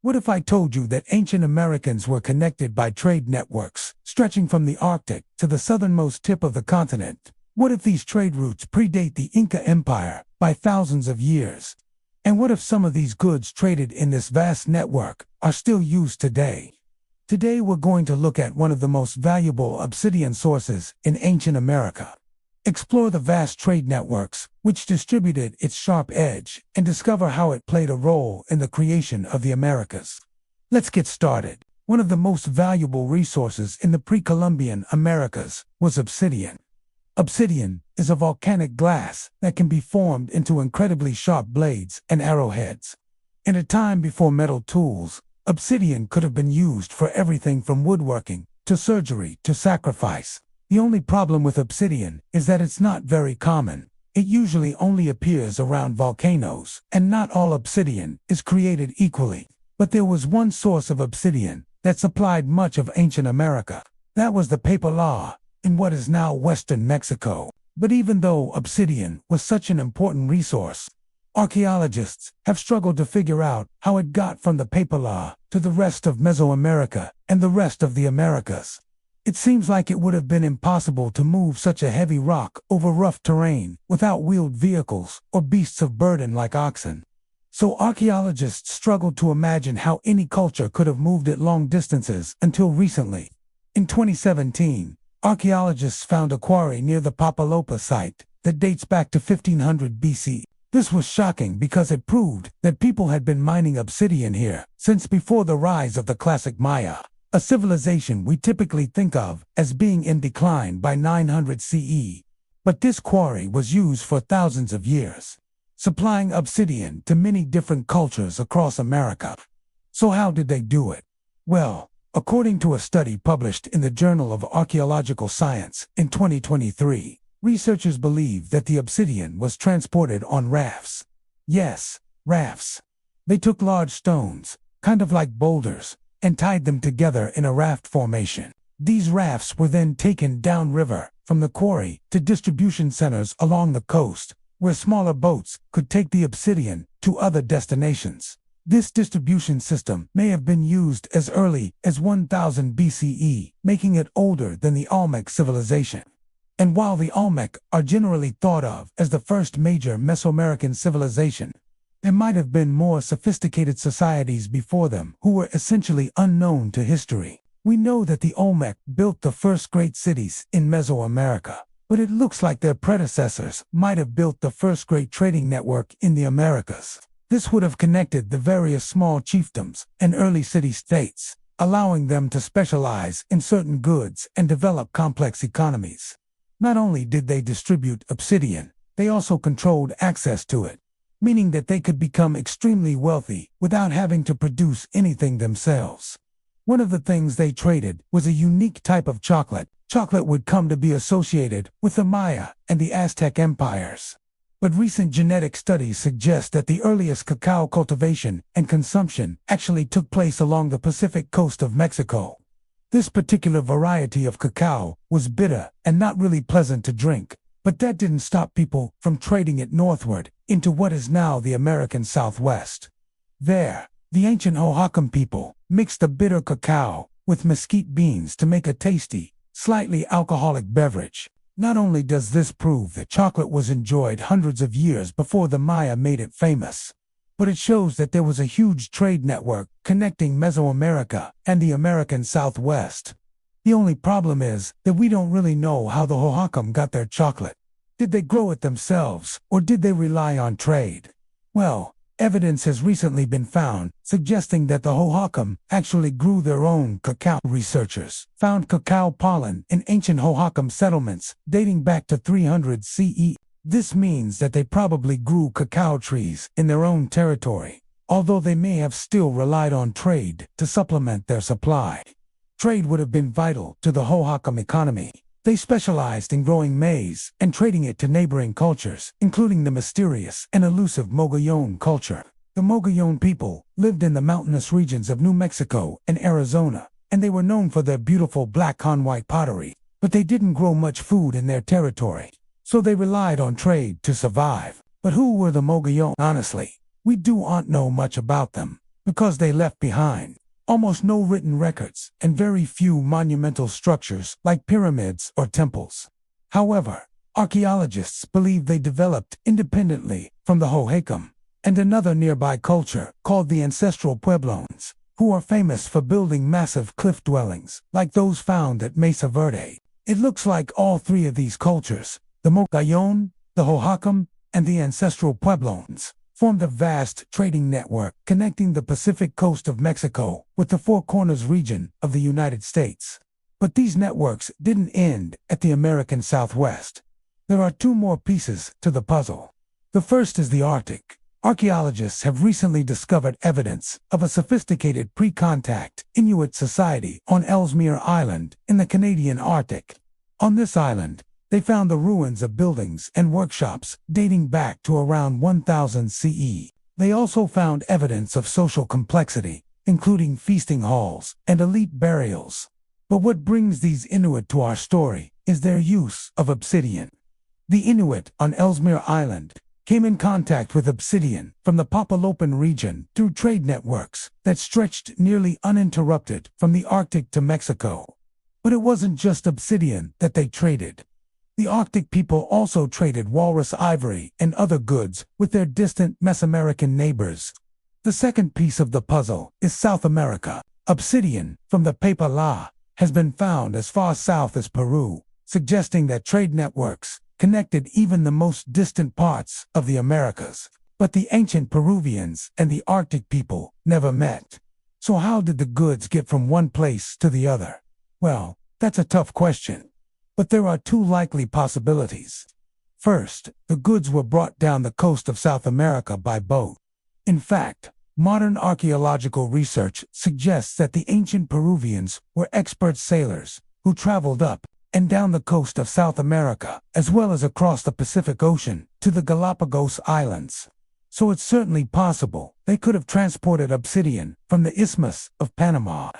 What if I told you that ancient Americans were connected by trade networks, stretching from the Arctic to the southernmost tip of the continent? What if these trade routes predate the Inca Empire by thousands of years? And what if some of these goods traded in this vast network are still used today? Today we're going to look at one of the most valuable obsidian sources in ancient America. Explore the vast trade networks which distributed its sharp edge and discover how it played a role in the creation of the Americas. Let's get started. One of the most valuable resources in the pre-Columbian Americas was obsidian. Obsidian is a volcanic glass that can be formed into incredibly sharp blades and arrowheads. In a time before metal tools, obsidian could have been used for everything from woodworking to surgery to sacrifice. The only problem with obsidian is that it's not very common. It usually only appears around volcanoes, and not all obsidian is created equally. But there was one source of obsidian that supplied much of ancient America. That was the paper law in what is now western Mexico. But even though obsidian was such an important resource, archaeologists have struggled to figure out how it got from the paper law to the rest of Mesoamerica and the rest of the Americas. It seems like it would have been impossible to move such a heavy rock over rough terrain without wheeled vehicles or beasts of burden like oxen. So archaeologists struggled to imagine how any culture could have moved it long distances until recently. In 2017, archaeologists found a quarry near the Papalopa site that dates back to 1500 BC. This was shocking because it proved that people had been mining obsidian here since before the rise of the classic Maya, a civilization we typically think of as being in decline by 900 CE. But this quarry was used for thousands of years, supplying obsidian to many different cultures across America. So how did they do it? Well, according to a study published in the Journal of Archaeological Science in 2023, researchers believe that the obsidian was transported on rafts. Yes, rafts. They took large stones, kind of like boulders, and tied them together in a raft formation. These rafts were then taken downriver from the quarry to distribution centers along the coast, where smaller boats could take the obsidian to other destinations. This distribution system may have been used as early as 1000 BCE, making it older than the Olmec civilization. And while the Olmec are generally thought of as the first major Mesoamerican civilization, there might have been more sophisticated societies before them who were essentially unknown to history. We know that the Olmec built the first great cities in Mesoamerica, but it looks like their predecessors might have built the first great trading network in the Americas. This would have connected the various small chiefdoms and early city-states, allowing them to specialize in certain goods and develop complex economies. Not only did they distribute obsidian, they also controlled access to it, meaning that they could become extremely wealthy without having to produce anything themselves. One of the things they traded was a unique type of chocolate. Chocolate would come to be associated with the Maya and the Aztec empires. But recent genetic studies suggest that the earliest cacao cultivation and consumption actually took place along the Pacific coast of Mexico. This particular variety of cacao was bitter and not really pleasant to drink, but that didn't stop people from trading it northward into what is now the American Southwest. There, the ancient Hohokam people mixed the bitter cacao with mesquite beans to make a tasty, slightly alcoholic beverage. Not only does this prove that chocolate was enjoyed hundreds of years before the Maya made it famous, but it shows that there was a huge trade network connecting Mesoamerica and the American Southwest. The only problem is that we don't really know how the Hohokam got their chocolate. Did they grow it themselves, or did they rely on trade? Well, evidence has recently been found suggesting that the Hohokam actually grew their own cacao. Researchers found cacao pollen in ancient Hohokam settlements dating back to 300 CE. This means that they probably grew cacao trees in their own territory, although they may have still relied on trade to supplement their supply. Trade would have been vital to the Hohokam economy. They specialized in growing maize and trading it to neighboring cultures, including the mysterious and elusive Mogollon culture. The Mogollon people lived in the mountainous regions of New Mexico and Arizona, and they were known for their beautiful black-on-white pottery. But they didn't grow much food in their territory, so they relied on trade to survive. But who were the Mogollon? Honestly, we don't know much about them. because they left behind almost no written records and very few monumental structures like pyramids or temples. However, archaeologists believe they developed independently from the Hohokam and another nearby culture called the ancestral Pueblones, who are famous for building massive cliff dwellings like those found at Mesa Verde. It looks like all three of these cultures, the Mogollon, the Hohokam, and the ancestral Pueblones, formed a vast trading network connecting the Pacific coast of Mexico with the Four Corners region of the United States. But these networks didn't end at the American Southwest. There are two more pieces to the puzzle. The first is the Arctic. Archaeologists have recently discovered evidence of a sophisticated pre-contact Inuit society on Ellesmere Island in the Canadian Arctic. On this island, they found the ruins of buildings and workshops dating back to around 1000 CE. They also found evidence of social complexity, including feasting halls and elite burials. But what brings these Inuit to our story is their use of obsidian. The Inuit on Ellesmere Island came in contact with obsidian from the Papalopan region through trade networks that stretched nearly uninterrupted from the Arctic to Mexico. But it wasn't just obsidian that they traded. The Arctic people also traded walrus ivory and other goods with their distant Mesoamerican neighbors. The second piece of the puzzle is South America. Obsidian from the Papala has been found as far south as Peru, suggesting that trade networks connected even the most distant parts of the Americas. But the ancient Peruvians and the Arctic people never met. So how did the goods get from one place to the other? Well, that's a tough question. But there are two likely possibilities. First, the goods were brought down the coast of South America by boat. In fact, modern archaeological research suggests that the ancient Peruvians were expert sailors who traveled up and down the coast of South America, as well as across the Pacific Ocean to the Galapagos Islands. So it's certainly possible they could have transported obsidian from the Isthmus of Panama.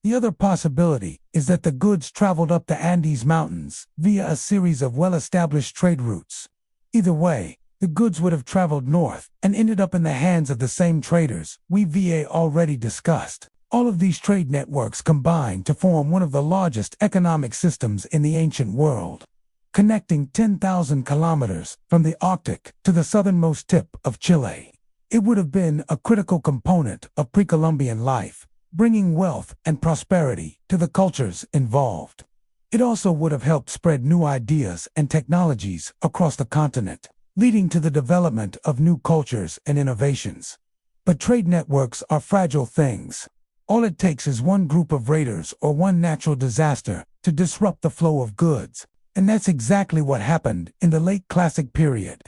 The other possibility is that the goods traveled up the Andes Mountains via a series of well-established trade routes. Either way, the goods would have traveled north and ended up in the hands of the same traders we've already discussed. All of these trade networks combine to form one of the largest economic systems in the ancient world, connecting 10,000 kilometers from the Arctic to the southernmost tip of Chile. It would have been a critical component of pre-Columbian life, bringing wealth and prosperity to the cultures involved. It also would have helped spread new ideas and technologies across the continent, leading to the development of new cultures and innovations. But trade networks are fragile things. All it takes is one group of raiders or one natural disaster to disrupt the flow of goods, and that's exactly what happened in the late Classic period.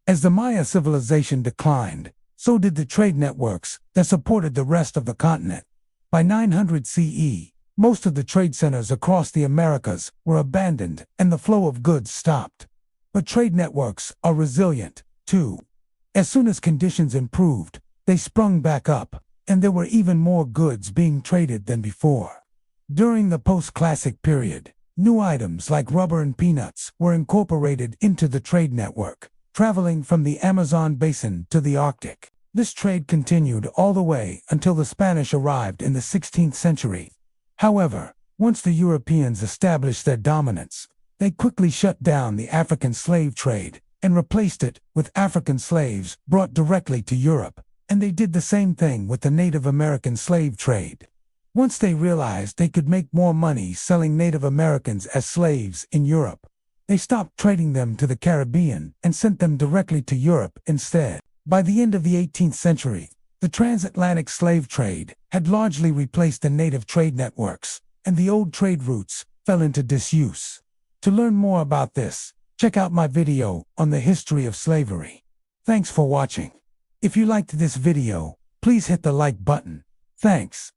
As the Maya civilization declined, so did the trade networks that supported the rest of the continent. By 900 CE, most of the trade centers across the Americas were abandoned and the flow of goods stopped. But trade networks are resilient, too. As soon as conditions improved, they sprung back up, and there were even more goods being traded than before. During the post-Classic period, new items like rubber and peanuts were incorporated into the trade network, traveling from the Amazon basin to the Arctic. This trade continued all the way until the Spanish arrived in the 16th century. However, once the Europeans established their dominance, they quickly shut down the African slave trade and replaced it with African slaves brought directly to Europe, and they did the same thing with the Native American slave trade. Once they realized they could make more money selling Native Americans as slaves in Europe, they stopped trading them to the Caribbean and sent them directly to Europe instead. By the end of the 18th century, the transatlantic slave trade had largely replaced the native trade networks, and the old trade routes fell into disuse. To learn more about this, check out my video on the history of slavery. Thanks for watching. If you liked this video, please hit the like button. Thanks.